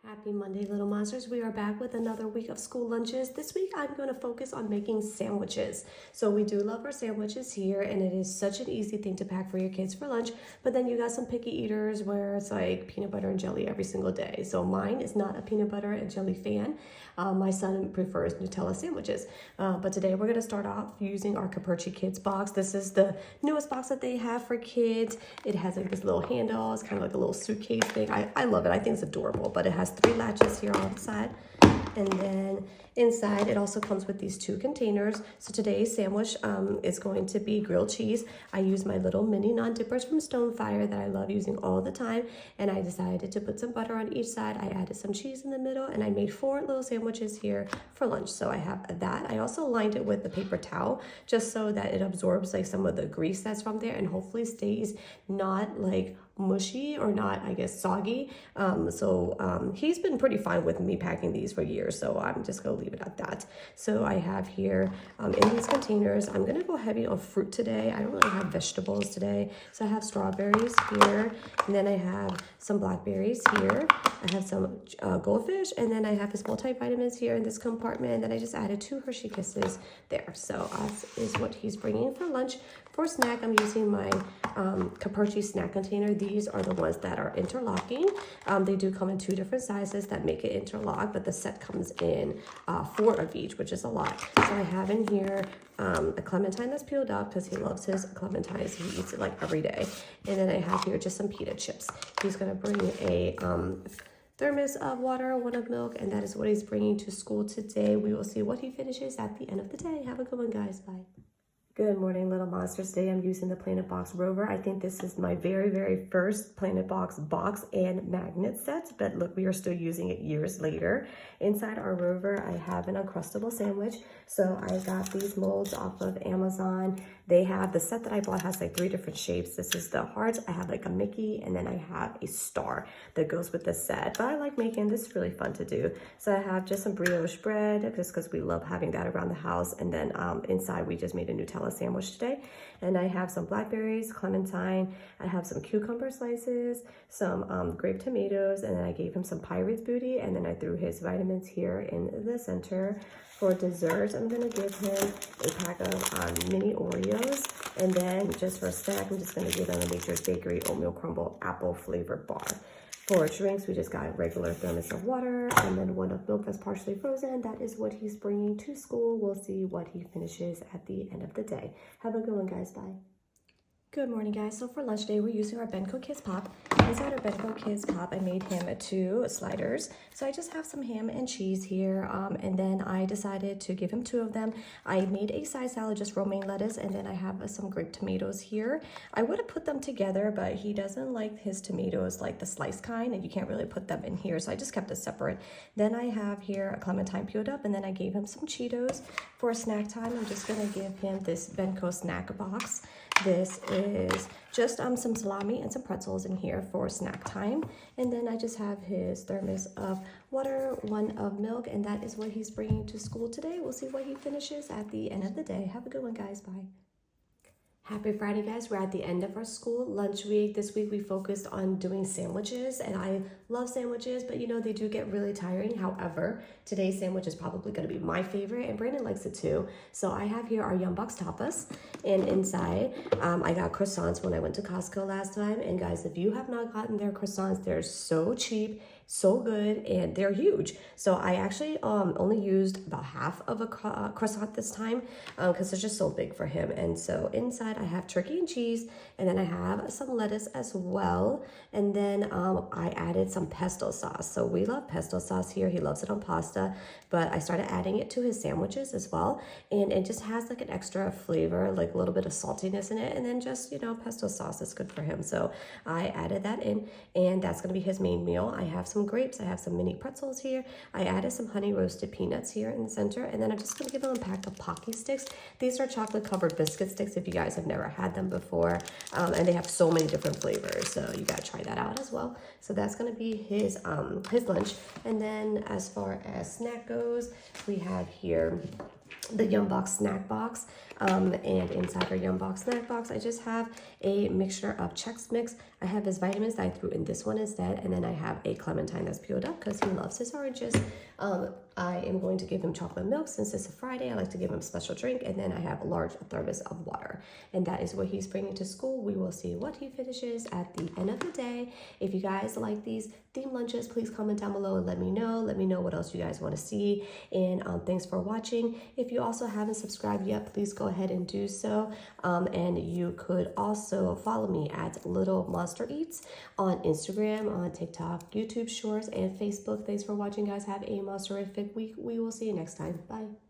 Happy Monday, little monsters. We are back with another week of school lunches. This week, I'm going to focus on making sandwiches. So we do love our sandwiches here, and it is such an easy thing to pack for your kids for lunch. But then you got some picky eaters where it's like peanut butter and jelly every single day. So mine is not a peanut butter and jelly fan. My son prefers Nutella sandwiches. But today, we're going to start off using our Caperchi Kids box. This is the newest box that they have for kids. It has like this little handle. It's kind of like a little suitcase thing. I love it. I think it's adorable, but it has 3 latches here on the side, and then inside it also comes with these 2 containers. So today's sandwich is going to be grilled cheese. I use my little mini naan dippers from Stonefire that I love using all the time, and I decided to put some butter on each side. I added some cheese in the middle, and I made 4 little sandwiches here for lunch. So I have that. I also lined it with the paper towel just so that it absorbs like some of the grease that's from there and hopefully stays not like mushy or not, I guess, soggy. He's been pretty fine with me packing these for years, so I'm just gonna leave it at that. So I have here in these containers, I'm gonna go heavy on fruit today. I don't really have vegetables today. So I have strawberries here, and then I have some blackberries here. I have some goldfish, and then I have his multivitamins here in this compartment, and then I just added 2 Hershey Kisses there. So that is what he's bringing for lunch. For snack, I'm using my Caperchi snack container. These are the ones that are interlocking. They do come in 2 different sizes that make it interlock, but the set comes in 4 of each, which is a lot. So I have in here a clementine that's peeled up because he loves his clementines. He eats it like every day. And then I have here just some pita chips. He's gonna bring a thermos of water, 1 of milk, and that is what he's bringing to school today. We will see what he finishes at the end of the day. Have a good one, guys. Bye. Good morning, little monsters. Today I'm using the Planet Box Rover. I think this is my very first Planet Box and magnet set, but look, we are still using it years later. Inside our Rover, I have an Uncrustable sandwich. So I got these molds off of Amazon. They have, the set that I bought has like 3 different shapes. This is the heart, I have like a Mickey, and then I have a star that goes with the set. But I like making this, really fun to do. So I have just some brioche bread, just because we love having that around the house. And then inside we just made a Nutella sandwich today. And I have some blackberries, clementine, I have some cucumber slices, some grape tomatoes, and then I gave him some pirate's booty, and then I threw his vitamins here in the center. For dessert, I'm gonna give him a pack of mini Oreos, and then just for a snack, I'm just gonna give him a Nature's Bakery oatmeal crumble apple flavored bar. For drinks, we just got a regular thermos of water and then 1 of milk that's partially frozen. That is what he's bringing to school. We'll see what he finishes at the end of the day. Have a good one, guys. Bye. Good morning, guys. So for lunch today, we're using our bento Kids Pop. Inside our bento Kids Pop, I made him 2 sliders. So I just have some ham and cheese here, and then I decided to give him 2 of them. I made a side salad, just romaine lettuce, and then I have some grape tomatoes here. I would have put them together, but he doesn't like his tomatoes like the sliced kind, and you can't really put them in here, so I just kept it separate. Then I have here a clementine peeled up, and then I gave him some Cheetos. For snack time, I'm just gonna give him this bento snack box. This is just some salami and some pretzels in here for snack time. And then I just have his thermos of water, 1 of milk, and that is what he's bringing to school today. We'll see what he finishes at the end of the day. Have a good one, guys. Bye. Happy Friday, guys. We're at the end of our school lunch week. This week we focused on doing sandwiches, and I love sandwiches, but you know, they do get really tiring. However, today's sandwich is probably going to be my favorite, and Brandon likes it too. So I have here our Yum Box tapas, and inside I got croissants when I went to Costco last time. And guys, if you have not gotten their croissants, they're so cheap, so good, and they're huge. So I actually only used about half of a croissant this time because it's just so big for him. And so inside I have turkey and cheese, and then I have some lettuce as well. And then I added some pesto sauce. So we love pesto sauce here. He loves it on pasta, but I started adding it to his sandwiches as well. And it just has like an extra flavor, like a little bit of saltiness in it. And then just, you know, pesto sauce is good for him. So I added that in, and that's gonna be his main meal. I have some grapes, I have some mini pretzels here. I added some honey roasted peanuts here in the center, and then I'm just gonna give him a pack of Pocky sticks. These are chocolate covered biscuit sticks if you guys have never had them before, and they have so many different flavors, so you gotta try that out as well. So that's gonna be his lunch. And then as far as snack goes, we have here the Yum Box snack box, and inside our Yum Box snack box I just have a mixture of Chex Mix, I have his vitamins that I threw in this one instead, and then I have a clementine that's peeled up because he loves his oranges. I am going to give him chocolate milk since it's a Friday. I like to give him a special drink, and then I have a large thermos of water, and that is what he's bringing to school. We will see what he finishes at the end of the day. If you guys like these theme lunches, please comment down below and let me know. Let me know what else you guys want to see, and thanks for watching. If you also haven't subscribed yet, please go ahead and do so, and you could also follow me at Little Monster Eats on Instagram, on TikTok, YouTube Shorts, and Facebook. Thanks for watching, guys. Have a monster-ific week. We will see you next time. Bye.